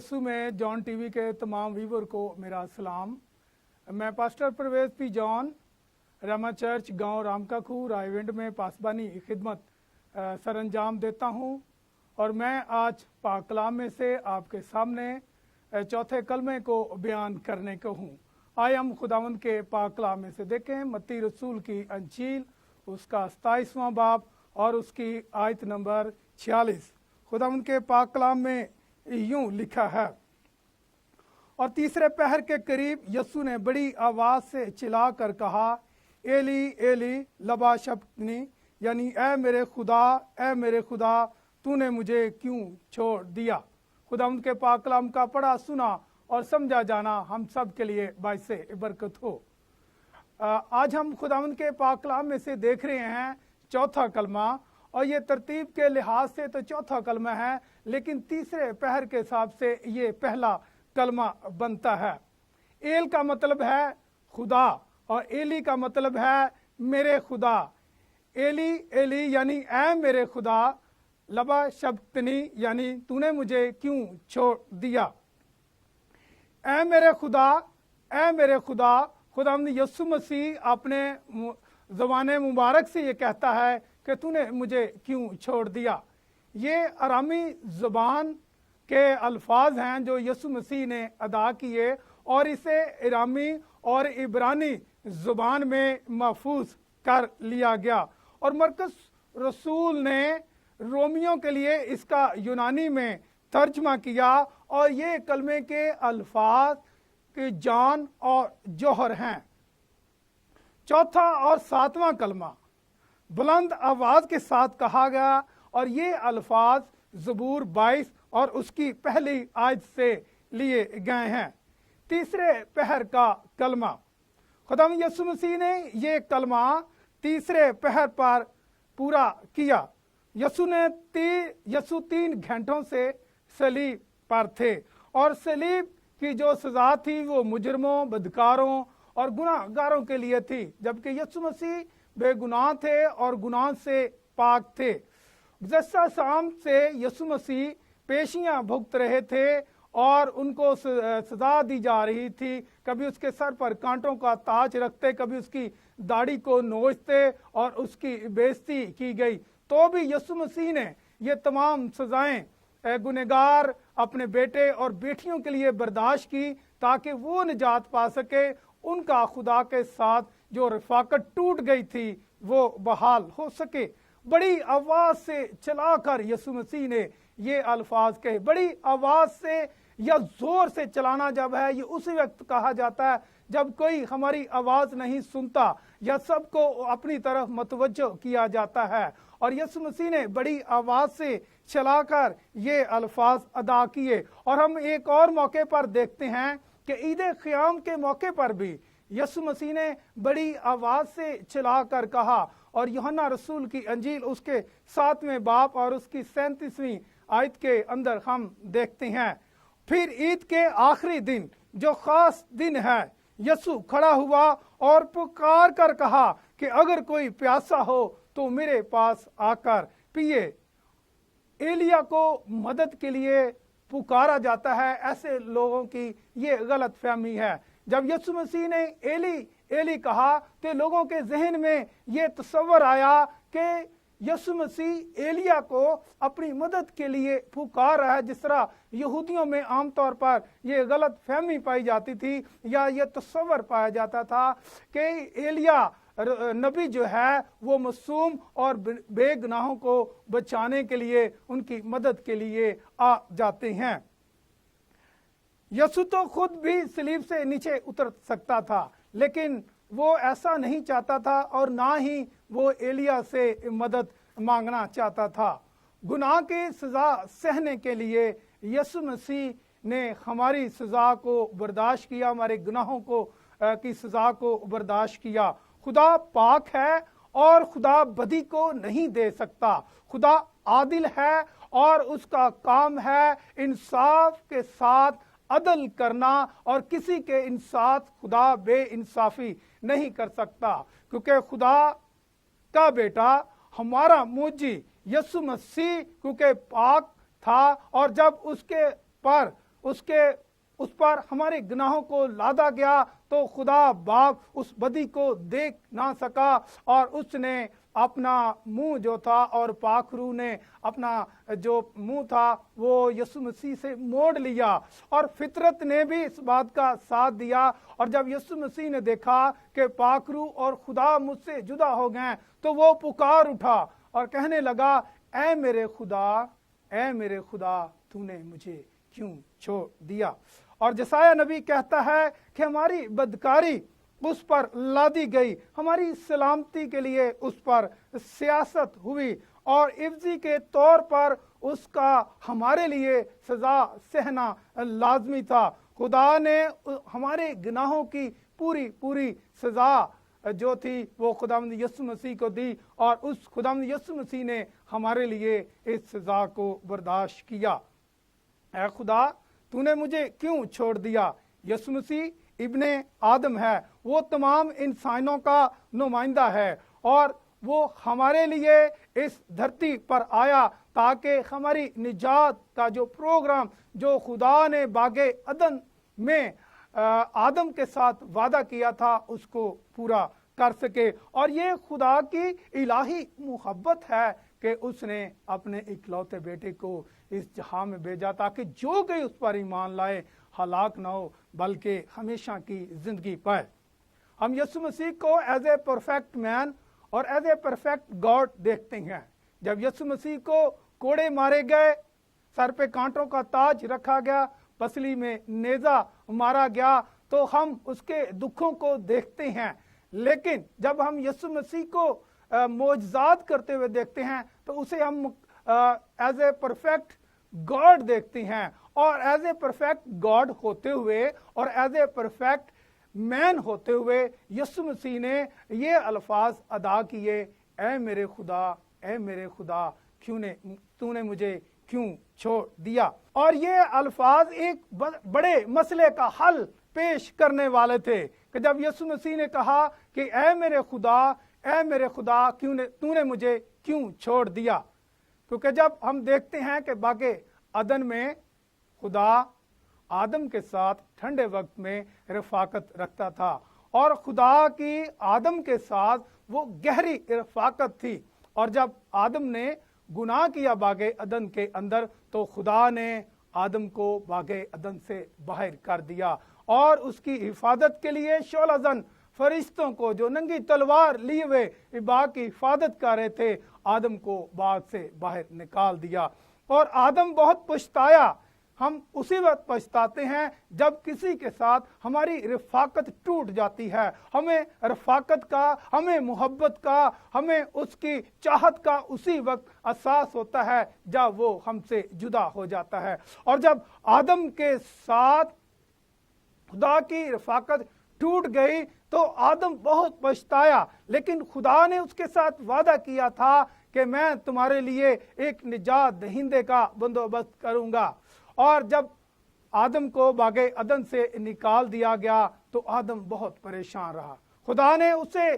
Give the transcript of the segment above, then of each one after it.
यस्सु में John TV के तमाम व्यूवर को मेरा सलाम। मैं पास्टर परवेज पी जॉन रमा चर्च गांव रामकाखू रायविंड में पासबानी खिदमत सरंजाम देता हूं और मैं आज पाक कलाम में से आपके सामने चौथे कलमे को बयान करने को हूं। आए हम खुदावंद के पाक कलाम में से देखें मत्ती रसूल की अंजील उसका 27वां बाब और उसकी आयत नंबर 46। खुदावंद के पाक कलाम में यूं लिखा है, और तीसरे पहर के करीब यस्सु ने बड़ी आवाज से चिल्ला कर कहा, एली एली लबा शब्तनी, यानी ए मेरे खुदा तूने मुझे क्यों छोड़ दिया। खुदावंद के पाक कलाम का पढ़ा सुना और समझा जाना हम सब के लिए बाइसे बरकत हो। आज हम खुदावंद के पाक कलाम में से देख रहे हैं चौथा कलमा, और ये तरतीब के लिहाज से तो चौथा कलमा है, लेकिन तीसरे पहर के हिसाब से ये पहला कलमा बनता है। एल का मतलब है खुदा और एली का मतलब है मेरे खुदा। एली एली यानी ऐ मेरे खुदा, लबा शब्तनी यानी तूने मुझे क्यों छोड़ दिया। ऐ मेरे खुदा खुदावंद यस्सु मसीह अपने ज़बान मुबारक से ये कहता है कि तूने मुझे क्यों छोड़ दिया। ये अरामी ज़बान के अल्फाज हैं जो यस्सु मसीह ने अदा किए और इसे इरामी और इब्रानी ज़ुबान में महफूज कर लिया गया, और मरकस रसूल ने रोमियों के लिए इसका यूनानी में तर्जमा किया, और ये कलमे के अल्फाज के जान और जौहर हैं। चौथा और सातवां कलमा बुलंद आवाज के साथ कहा गया, और ये अल्फाज ज़बूर 22 और उसकी पहली आयत से लिए गए हैं। तीसरे पहर का कलमा, खुदावंद यस्सु मसीह ने ये कलमा तीसरे पहर पर पूरा किया। यस्सु 3 घंटों से सलीब पर थे, और सलीब की जो सजा थी वो मुजरमों, बदकारों और गुनाहगारों के लिए थी, जबकि यस्सु मसीह बेगुनाह थे और गुनाह से पाक थे। गुज़श्ता शाम से यस्सु मसीह पेशियां भुगत रहे थे और उनको सजा दी जा रही थी। कभी उसके सर पर कांटों का ताज रखते, कभी उसकी दाढ़ी को नोचते और उसकी बेइज्जती की गई। तो भी यस्सु मसीह ने ये तमाम सजाएं गुनहगार अपने बेटे और बेटियों के लिए बर्दाश्त की, ताकि वो निजात पा सके। उनका खुदा के साथ जो रफाकत टूट गई थी वो बहाल हो सके। बड़ी आवाज से चलाकर यस्सु मसीह ने ये अल्फाज कहे। बड़ी आवाज से या जोर से चलाना जब है, ये उसी वक्त कहा जाता है जब कोई हमारी आवाज नहीं सुनता या सबको अपनी तरफ मतवज्जो किया जाता है। और यस्सु मसीह ने बड़ी आवाज से चलाकर ये अल्फाज अदा किए। और हम एक और मौके पर देखते हैं कि ईद क़याम के मौके पर भी यस्सु मसीह ने बड़ी आवाज से चिल्लाकर कहा, और यूहन्ना रसूल की अंजील उसके 7वें बाब और उसकी 37वीं आयत के अंदर हम देखते हैं। फिर ईद के आखिरी दिन जो खास दिन है, यस्सु खड़ा हुआ और पुकार कर कहा कि अगर कोई प्यासा हो तो मेरे पास आकर पिए। एलिया को मदद के लिए पुकारा जाता है, ऐसे लोगों की ये गलत फहमी है। जब यस्सु मसीह ने एली एली कहा तो लोगों के जहन में ये तस्वर आया कि यस्सु मसीह एलिया को अपनी मदद के लिए पुकार रहा है। जिस तरह यहूदियों में आमतौर पर ये गलत फहमी पाई जाती थी या ये तस्वर पाया जाता था कि एलिया नबी जो है वो मासूम और बेगुनाहों को बचाने के लिए, उनकी मदद के लिए आ जाते हैं। यस्सु तो खुद भी सलीब से नीचे उतर सकता था, लेकिन वो ऐसा नहीं चाहता था और ना ही वो एलिया से मदद मांगना चाहता था। गुनाह की सजा सहने के लिए यस्सु मसीह ने हमारी सजा को बर्दाश्त किया, हमारे गुनाहों को की सजा को बर्दाश्त किया। खुदा पाक है और खुदा बदी को नहीं दे सकता। खुदा आदिल है और उसका काम है इंसाफ के साथ अदल करना, और किसी के इंसाफ खुदा बेइंसाफी नहीं कर सकता, क्योंकि खुदा का बेटा हमारा मुजी यस्सु मसीह क्योंकि पाक था, और जब उसके पर उस पर हमारे गुनाहों को लादा गया तो खुदा बाप उस बदी को देख ना सका और उसने अपना मुंह जो था और पाखरू ने अपना जो मुंह था वो यीशु मसीह से मोड़ लिया और फितरत ने भी इस बात का साथ दिया। और जब यीशु मसीह ने देखा कि पाखरू और खुदा मुझसे जुदा हो गए तो वो पुकार उठा और कहने लगा, ऐ मेरे खुदा तूने मुझे क्यों छोड़ दिया। और जसाया नबी कहता है कि हमारी बदकारी उस पर लादी गई, हमारी सलामती के लिए उस पर सियासत हुई और इफ्जी के तौर पर उसका हमारे लिए सजा सहना लाजमी था। खुदा ने हमारे गुनाहों की पूरी सजा जो थी वो खुदावंद यीशु मसीह को दी और उस खुदावंद यीशु मसीह ने हमारे लिए इस सजा को बर्दाश्त किया। ऐ खुदा तूने मुझे क्यों छोड़ दिया। यीशु मसीह इब्ने आदम है, वो तमाम इंसानों का नुमाइंदा है और वो हमारे लिए इस धरती पर आया ताकि हमारी निजात का जो प्रोग्राम जो खुदा ने बागे अदन में आदम के साथ वादा किया था उसको पूरा कर सके। और ये खुदा की इलाही मोहब्बत है कि उसने अपने इकलौते बेटे को इस जहां में भेजा ताकि जो कोई उस पर ईमान लाए हलाक न हो बल्कि हमेशा की जिंदगी पाए। हम यीशु मसीह को एज ए परफेक्ट मैन और एज ए परफेक्ट गॉड देखते हैं। जब यीशु मसीह को कोड़े मारे गए, सर पे कांटों का ताज रखा गया, पसली में नेजा मारा गया तो हम उसके दुखों को देखते हैं। लेकिन जब हम यीशु मसीह को मोजज़ात करते हुए देखते हैं तो उसे हम एज ए परफेक्ट गॉड देखते हैं और एज ए परफेक्ट गॉड होते हुए और एज ए परफेक्ट मैन होते हुए यीशु मसीह ने ये अल्फाज अदा किए, ऐ मेरे खुदा तूने मुझे क्यों छोड़ दिया। और ये अल्फाज एक बड़े मसले का हल पेश करने वाले थे कि जब यीशु मसीह ने कहा कि ऐ मेरे खुदा तूने मुझे क्यों छोड़ दिया। क्योंकि जब हम देखते हैं कि बागे अदन में खुदा आदम के साथ ठंडे वक्त में रफाकत रखता था और खुदा की आदम के साथ वो गहरी रफाकत थी। और जब आदम ने गुनाह किया बागे अदन के अंदर तो खुदा ने आदम को बागे अदन से बाहर कर दिया और उसकी हिफाजत के लिए 16 जन फरिश्तों को जो नंगी तलवार लिए हुए बाग की हिफाजत कर रहे थे आदम को बाग से बाहर निकाल दिया। और आदम बहुत पछताया। हम उसी वक्त पछताते हैं जब किसी के साथ हमारी रफाकत टूट जाती है। हमें रफाकत का, हमें मोहब्बत का, हमें उसकी चाहत का उसी वक्त एहसास होता है जब वो हमसे जुदा हो जाता है। और जब आदम के साथ खुदा की रफाकत टूट गई तो आदम बहुत पछताया, लेकिन खुदा ने उसके साथ वादा किया था कि मैं तुम्हारे लिए एक निजात दहिंदे का बंदोबस्त करूंगा। और जब आदम को बागे अदन से निकाल दिया गया तो आदम बहुत परेशान रहा। खुदा ने उसे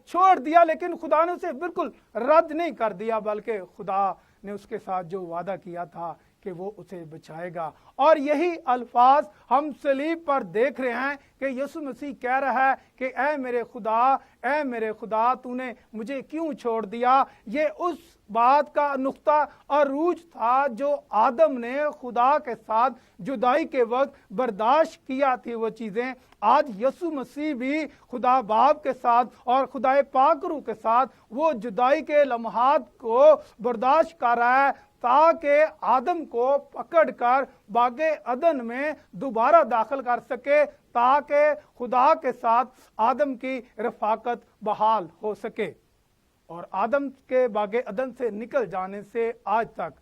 छोड़ दिया, लेकिन खुदा ने उसे बिल्कुल रद्द नहीं कर दिया, बल्कि खुदा ने उसके साथ जो वादा किया था कि वो उसे बचाएगा। और यही अल्फाज हम सलीब पर देख रहे हैं कि यीशु मसीह कह रहा है कि ऐ मेरे खुदा तूने मुझे क्यों छोड़ दिया। ये उस बात का नुक्ता अरूज था जो आदम ने खुदा के साथ जुदाई के वक्त बर्दाश्त किया थी वो चीजें। आज यीशु मसीह भी खुदा बाप के साथ और खुदाए पाकरू के साथ वो जुदाई के लम्हात को बर्दाश्त कर रहा है ताकि आदम को पकड़कर बागे अदन में दोबारा दाखिल कर सके, ताकि खुदा के साथ आदम की रफाकत बहाल हो सके। और आदम के बागे अदन से निकल जाने से आज तक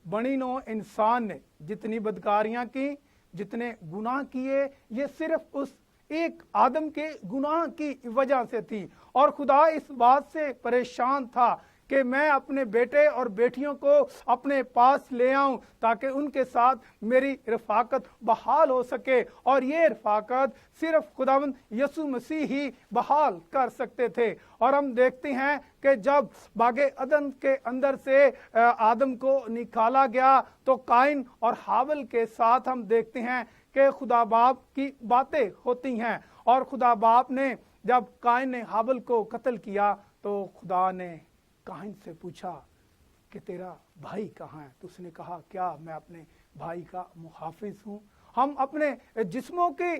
बनी नौ इंसान ने जितनी बदकारियां की, जितने गुनाह किए, ये सिर्फ उस एक आदम के गुनाह की वजह से थी। और खुदा इस बात से परेशान था کہ मैं अपने बेटे और बेटियों को अपने पास ले आऊं ताकि उनके साथ मेरी रफाकत बहाल हो सके। और ये रफाकत सिर्फ खुदावंद यीशु मसीह ही बहाल कर सकते थे। और हम देखते हैं कि जब बागे अदन के अंदर से आदम को निकाला गया तो काइन और हाबिल के साथ हम देखते हैं कि खुदा बाप की बातें होती हैं। और खुदा बाप ने जब काइन ने हाबिल को कत्ल किया तो खुदा ने काइन से पूछा कि तेरा भाई कहाँ है? तो उसने कहा क्या मैं अपने भाई का मुहाफिज हूँ? हम अपने जिस्मों की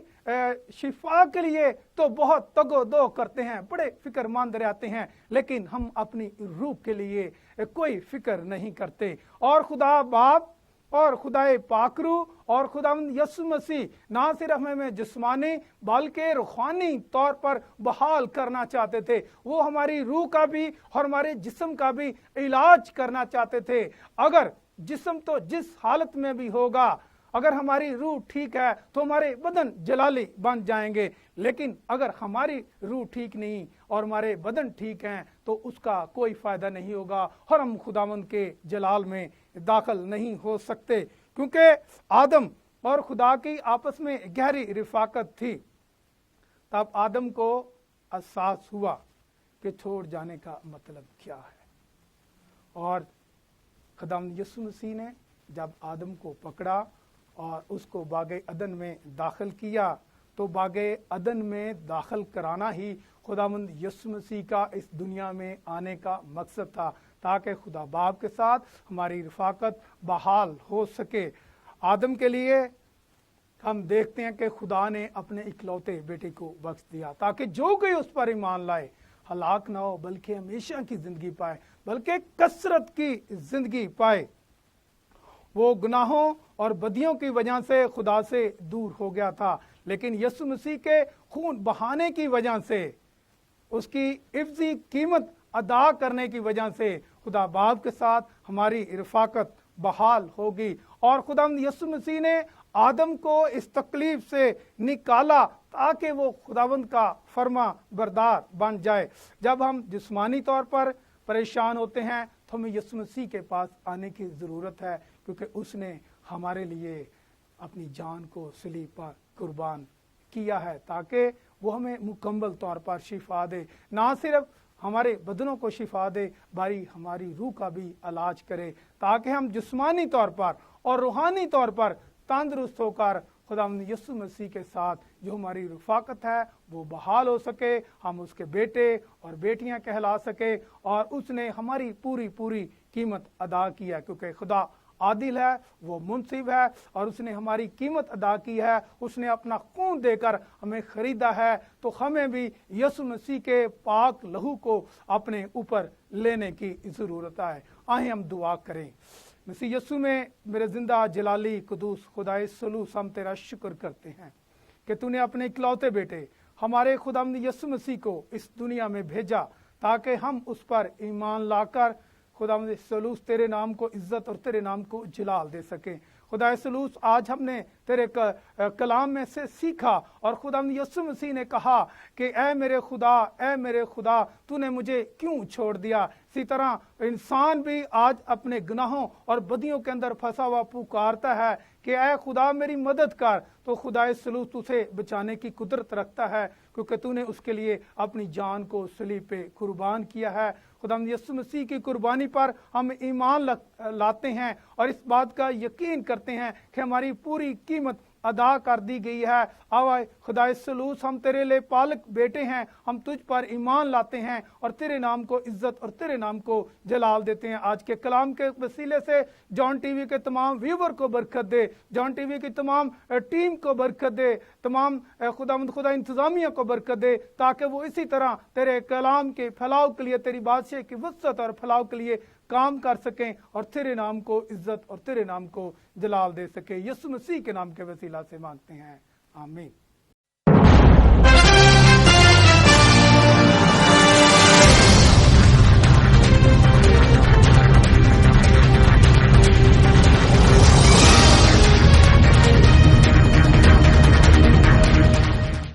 शिफा के लिए तो बहुत तगोदो करते हैं, बड़े फिक्रमंद रहते हैं, लेकिन हम अपनी रूह के लिए कोई फिक्र नहीं करते। और खुदा बाप और खुदाए पाकरू और खुदावंद यीशु मसीह ना सिर्फ हमें जिस्मानी बल्कि रूहानी तौर पर बहाल करना चाहते थे। वो हमारी रूह का भी और हमारे जिस्म का भी इलाज करना चाहते थे। अगर जिस्म तो जिस हालत में भी होगा, अगर हमारी रूह ठीक है तो हमारे बदन जलाली बन जाएंगे, लेकिन अगर हमारी रूह ठीक नहीं और हमारे बदन ठीक हैं तो उसका कोई फायदा नहीं होगा और हम खुदावंद के जलाल में दाखिल नहीं हो सकते। क्योंकि आदम और खुदा की आपस में गहरी रिफाकत थी। तब आदम को एहसास हुआ कि छोड़ जाने का मतलब क्या है। और खुदावंद यीशु मसीह ने जब आदम को पकड़ा और उसको बागे अदन में दाखिल किया, तो बागे अदन में दाखिल कराना ही खुदावंद यीशु मसीह का इस दुनिया में आने का मकसद था, ताकि खुदा बाप के साथ हमारी रफाकत बहाल हो सके। आदम के लिए हम देखते हैं कि खुदा ने अपने इकलौते बेटे को बख्श दिया ताकि जो कोई उस पर ईमान लाए हलाक ना हो बल्कि हमेशा की जिंदगी पाए, बल्कि कसरत की जिंदगी पाए। वो गुनाहों और बदियों की वजह से खुदा से दूर हो गया था, लेकिन यीशु मसीह के खून बहाने की वजह से, उसकी इफ्जी कीमत अदा करने की वजह से खुदा बाप के साथ हमारी रफाकत बहाल होगी। और खुदा यीशु मसीह ने आदम को इस तकलीफ से निकाला ताकि वो खुदावंद का फर्मा बरदार बन जाए। जब हम जिस्मानी तौर पर परेशान होते हैं तो हमें यीशु मसीह के पास आने की ज़रूरत है, क्योंकि उसने हमारे लिए अपनी जान को सलीब पर कुर्बान किया है ताकि वो हमें मुकम्मल तौर पर शिफा दे, ना सिर्फ हमारे बदनों को शिफा दे बारी हमारी रूह का भी इलाज करे, ताकि हम जिस्मानी तौर पर और रूहानी तौर पर तंदुरुस्त होकर खुदावंद यीशु मसीह के साथ जो हमारी रफाकत है वो बहाल हो सके, हम उसके बेटे और बेटियां कहला सके। और उसने हमारी पूरी पूरी कीमत अदा किया, क्योंकि खुदा आदिल है, वो मुनसिफ है और उसने हमारी कीमत अदा की है। उसने अपना खून देकर हमें खरीदा है, तो हमें भी यीशु मसीह के पाक लहू को अपने ऊपर लेने की ज़रूरत है। आए हम दुआ करें। मसीह यीशु में मेरे जिंदा जलाली कुदूस खुदाए सलूस, हम तेरा शुक्र करते हैं कि तूने अपने इकलौते बेटे हमारे खुदावंद यीशु मसीह को इस दुनिया में भेजा ताकि हम उस पर ईमान लाकर खुदावंद सलूस तेरे नाम को इज्जत और तेरे नाम को जलाल दे सके। खुदा सलूस आज हमने तेरे कलाम में से सीखा और खुदावंद यीशु मसीह ने कहा कि ऐ मेरे खुदा तूने मुझे क्यों छोड़ दिया। इसी तरह इंसान भी आज अपने गुनाहों और बदियों के अंदर फंसा हुआ पुकारता है कि ऐ खुदा मेरी मदद कर, तो खुदा सलूस तुझे बचाने की कुदरत रखता है, क्योंकि तूने उसके लिए अपनी जान को सलीब पे कुर्बान किया है। खुदावंद यीशु मसीह की कुर्बानी पर हम ईमान लाते हैं और इस बात का यकीन करते हैं कि हमारी पूरी कीमत अदा कर दी गई है। आवा खुदा सलूस, हम तेरे लिए पालक बेटे हैं, हम तुझ पर ईमान लाते हैं और तेरे नाम को इज्जत और तेरे नाम को जलाल देते हैं। आज के कलाम के वसीले से जॉन टीवी के तमाम व्यूवर को बरकत दे, जॉन टीवी की तमाम टीम को बरकत दे, तमाम खुदा इंतजामिया को बरकत दे, ताकि वो इसी तरह तेरे कलाम के फैलाव के लिए, तेरी बादशाह की वसअत और फैलाव के लिए काम कर सकें और तेरे नाम को इज्जत और तेरे नाम को जलाल दे सके। यीशु मसीह के नाम के वसीला से मांगते हैं, आमीन।